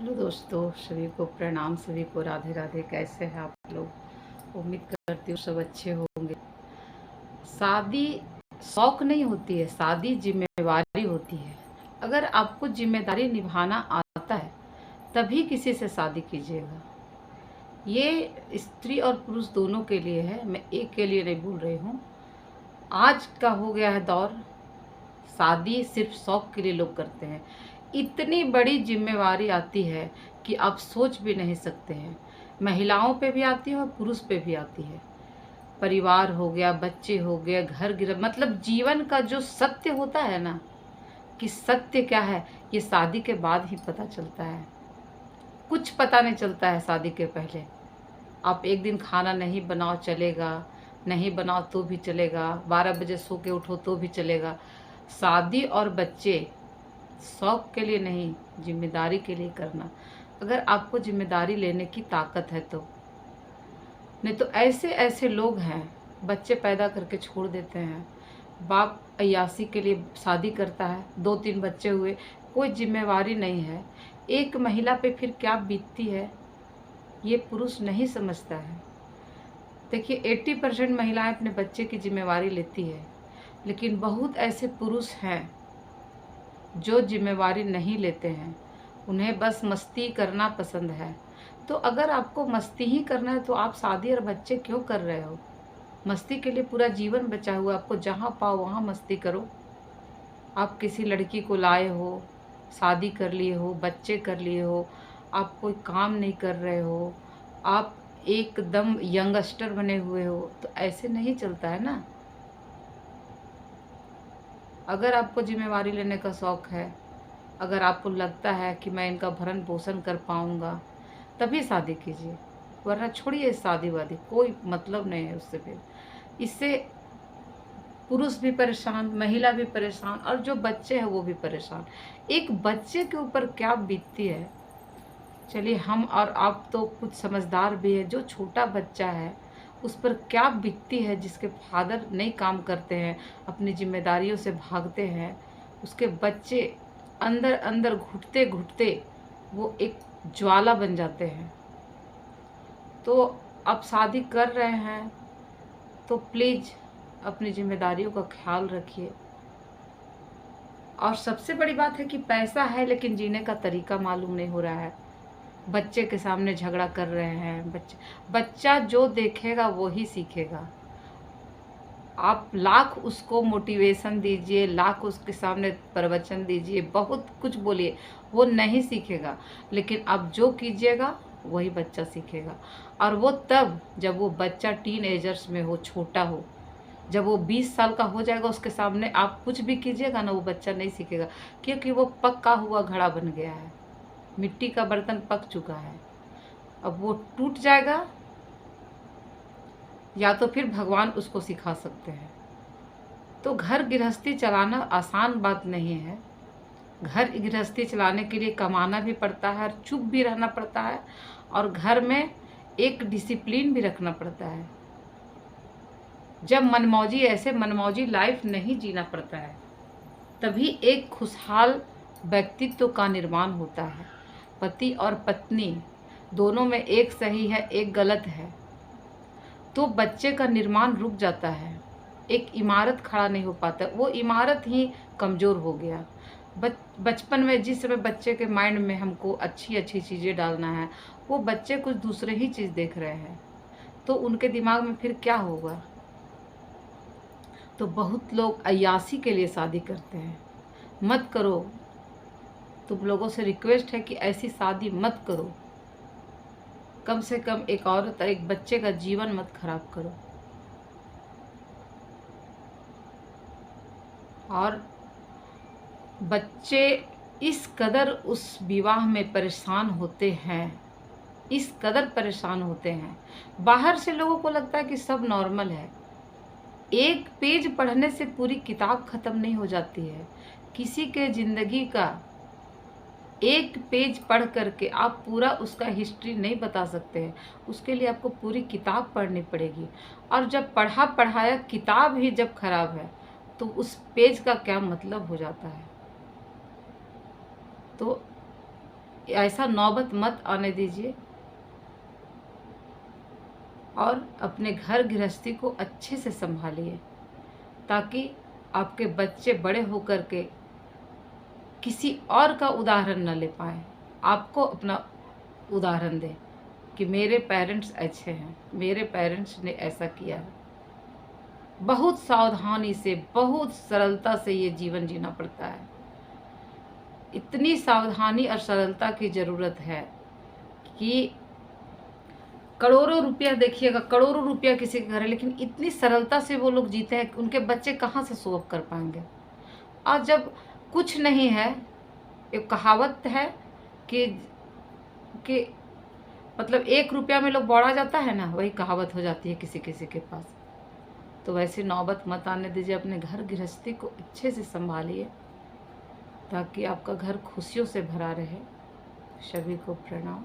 Hello दोस्तों, सभी को प्रणाम, सभी को राधे राधे। कैसे हैं आप लोग? उम्मीद करती हूँ सब अच्छे होंगे। शादी शौक नहीं होती है, शादी जिम्मेवारी होती है। अगर आपको जिम्मेदारी निभाना आता है तभी किसी से शादी कीजिएगा। ये स्त्री और पुरुष दोनों के लिए है, मैं एक के लिए नहीं बोल रही हूँ। आज का हो गया है दौर, शादी सिर्फ शौक के लिए लोग करते हैं। इतनी बड़ी जिम्मेवारी आती है कि आप सोच भी नहीं सकते हैं। महिलाओं पे भी आती है और पुरुष पे भी आती है। परिवार हो गया, बच्चे हो गए, घर गिर, मतलब जीवन का जो सत्य होता है ना, कि सत्य क्या है, ये शादी के बाद ही पता चलता है। कुछ पता नहीं चलता है शादी के पहले। आप एक दिन खाना नहीं बनाओ चलेगा, नहीं बनाओ तो भी चलेगा, 12 बजे सो के उठो तो भी चलेगा। शादी और बच्चे शौक के लिए नहीं, जिम्मेदारी के लिए करना। अगर आपको जिम्मेदारी लेने की ताकत है तो। नहीं तो ऐसे ऐसे लोग हैं, बच्चे पैदा करके छोड़ देते हैं। बाप अय्यासी के लिए शादी करता है, 2-3 बच्चे हुए, कोई जिम्मेवारी नहीं है। एक महिला पे फिर क्या बीतती है ये पुरुष नहीं समझता है। देखिए 80% महिलाएं अपने बच्चे की जिम्मेवारी लेती है, लेकिन बहुत ऐसे पुरुष हैं जो जिम्मेवारी नहीं लेते हैं। उन्हें बस मस्ती करना पसंद है। तो अगर आपको मस्ती ही करना है तो आप शादी और बच्चे क्यों कर रहे हो? मस्ती के लिए पूरा जीवन बचा हुआ, आपको जहाँ पाओ वहाँ मस्ती करो। आप किसी लड़की को लाए हो, शादी कर लिए हो, बच्चे कर लिए हो, आप कोई काम नहीं कर रहे हो, आप एकदम यंगस्टर बने हुए हो, तो ऐसे नहीं चलता है ना। अगर आपको जिम्मेवारी लेने का शौक़ है, अगर आपको लगता है कि मैं इनका भरण पोषण कर पाऊँगा, तभी शादी कीजिए, वरना छोड़िए शादी वादी, कोई मतलब नहीं है उससे। फिर इससे पुरुष भी परेशान, महिला भी परेशान, और जो बच्चे हैं वो भी परेशान। एक बच्चे के ऊपर क्या बीतती है, चलिए हम और आप तो कुछ समझदार भी है, जो छोटा बच्चा है उस पर क्या बीतती है, जिसके फादर नहीं काम करते हैं, अपनी जिम्मेदारियों से भागते हैं, उसके बच्चे अंदर अंदर घुटते घुटते वो एक ज्वाला बन जाते हैं। तो आप शादी कर रहे हैं तो प्लीज़ अपनी जिम्मेदारियों का ख्याल रखिए। और सबसे बड़ी बात है कि पैसा है लेकिन जीने का तरीका मालूम नहीं हो रहा है। बच्चे के सामने झगड़ा कर रहे हैं। बच्चा जो देखेगा वो ही सीखेगा। आप लाख उसको मोटिवेशन दीजिए, लाख उसके सामने प्रवचन दीजिए, बहुत कुछ बोलिए, वो नहीं सीखेगा। लेकिन आप जो कीजिएगा वही बच्चा सीखेगा। और वो तब जब वो बच्चा टीन एजर्स में हो, छोटा हो, जब वो 20 साल का हो जाएगा, उसके सामने आप कुछ भी कीजिएगा ना, वो बच्चा नहीं सीखेगा, क्योंकि वो पका हुआ घड़ा बन गया है, मिट्टी का बर्तन पक चुका है। अब वो टूट जाएगा, या तो फिर भगवान उसको सिखा सकते हैं। तो घर गृहस्थी चलाना आसान बात नहीं है। घर गृहस्थी चलाने के लिए कमाना भी पड़ता है, चुप भी रहना पड़ता है, और घर में एक डिसिप्लिन भी रखना पड़ता है। जब मनमौजी, ऐसे मनमौजी लाइफ नहीं जीना पड़ता है, तभी एक खुशहाल व्यक्तित्व का निर्माण होता है। पति और पत्नी दोनों में एक सही है, एक गलत है, तो बच्चे का निर्माण रुक जाता है। एक इमारत खड़ा नहीं हो पाता, वो इमारत ही कमज़ोर हो गया। बचपन में जिस समय बच्चे के माइंड में हमको अच्छी अच्छी चीज़ें डालना है, वो बच्चे कुछ दूसरे ही चीज़ देख रहे हैं, तो उनके दिमाग में फिर क्या होगा। तो बहुत लोग अय्यासी के लिए शादी करते हैं। मत करो, तुम लोगों से रिक्वेस्ट है कि ऐसी शादी मत करो। कम से कम एक औरत और एक बच्चे का जीवन मत खराब करो। और बच्चे इस कदर उस विवाह में परेशान होते हैं, इस कदर परेशान होते हैं। बाहर से लोगों को लगता है कि सब नॉर्मल है। एक पेज पढ़ने से पूरी किताब खत्म नहीं हो जाती है। किसी के ज़िंदगी का एक पेज पढ़ करके आप पूरा उसका हिस्ट्री नहीं बता सकते हैं। उसके लिए आपको पूरी किताब पढ़नी पड़ेगी। और जब पढ़ा पढ़ाया किताब ही जब खराब है, तो उस पेज का क्या मतलब हो जाता है। तो ऐसा नौबत मत आने दीजिए और अपने घर गृहस्थी को अच्छे से संभालिए, ताकि आपके बच्चे बड़े होकर के किसी और का उदाहरण न ले पाए, आपको अपना उदाहरण दें कि मेरे पेरेंट्स अच्छे हैं, मेरे पेरेंट्स ने ऐसा किया है। बहुत सावधानी से, बहुत सरलता से ये जीवन जीना पड़ता है। इतनी सावधानी और सरलता की ज़रूरत है कि करोड़ों रुपया, देखिएगा करोड़ों रुपया किसी के घर है, लेकिन इतनी सरलता से वो लोग जीते हैं कि उनके बच्चे कहाँ से शो ऑफ कर पाएंगे। और जब कुछ नहीं है, एक कहावत है कि मतलब 1 रुपया में लोग बढ़ा जाता है ना, वही कहावत हो जाती है किसी किसी के पास। तो वैसी नौबत मत आने दीजिए, अपने घर गृहस्थी को अच्छे से संभालिए ताकि आपका घर खुशियों से भरा रहे। सभी को प्रणाम।